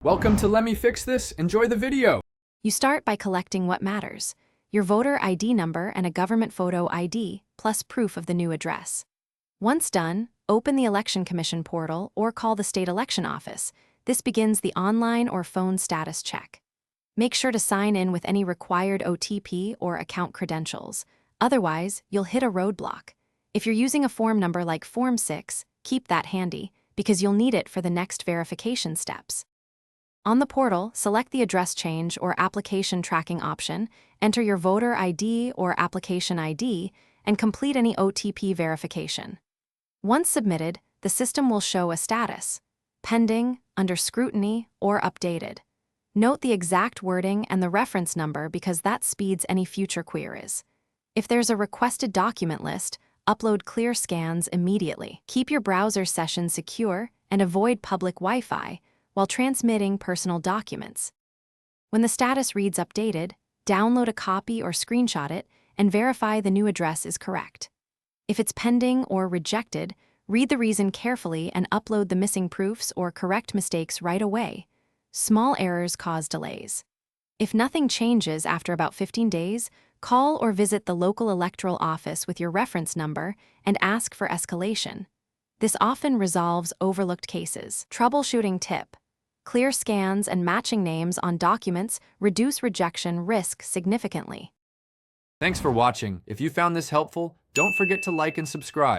Welcome to Let Me Fix This. Enjoy the video. You start by collecting what matters: your voter ID number and a government photo ID, plus proof of the new address. Once done, open the Election Commission portal or call the state election office. This begins the online or phone status check. Make sure to sign in with any required OTP or account credentials. Otherwise, you'll hit a roadblock. If you're using a form number like Form 6, keep that handy, because you'll need it for the next verification steps. On the portal, select the address change or application tracking option, enter your voter ID or application ID, and complete any OTP verification. Once submitted, the system will show a status: pending, under scrutiny, or updated. Note the exact wording and the reference number because that speeds any future queries. If there's a requested document list, upload clear scans immediately. Keep your browser session secure and avoid public Wi-Fi while transmitting personal documents. When the status reads updated, download a copy or screenshot it and verify the new address is correct. If it's pending or rejected, read the reason carefully and upload the missing proofs or correct mistakes right away. Small errors cause delays. If nothing changes after about 15 days, call or visit the local electoral office with your reference number and ask for escalation. This often resolves overlooked cases. Troubleshooting tip: clear scans and matching names on documents reduce rejection risk significantly. Thanks for watching. If you found this helpful, don't forget to like and subscribe.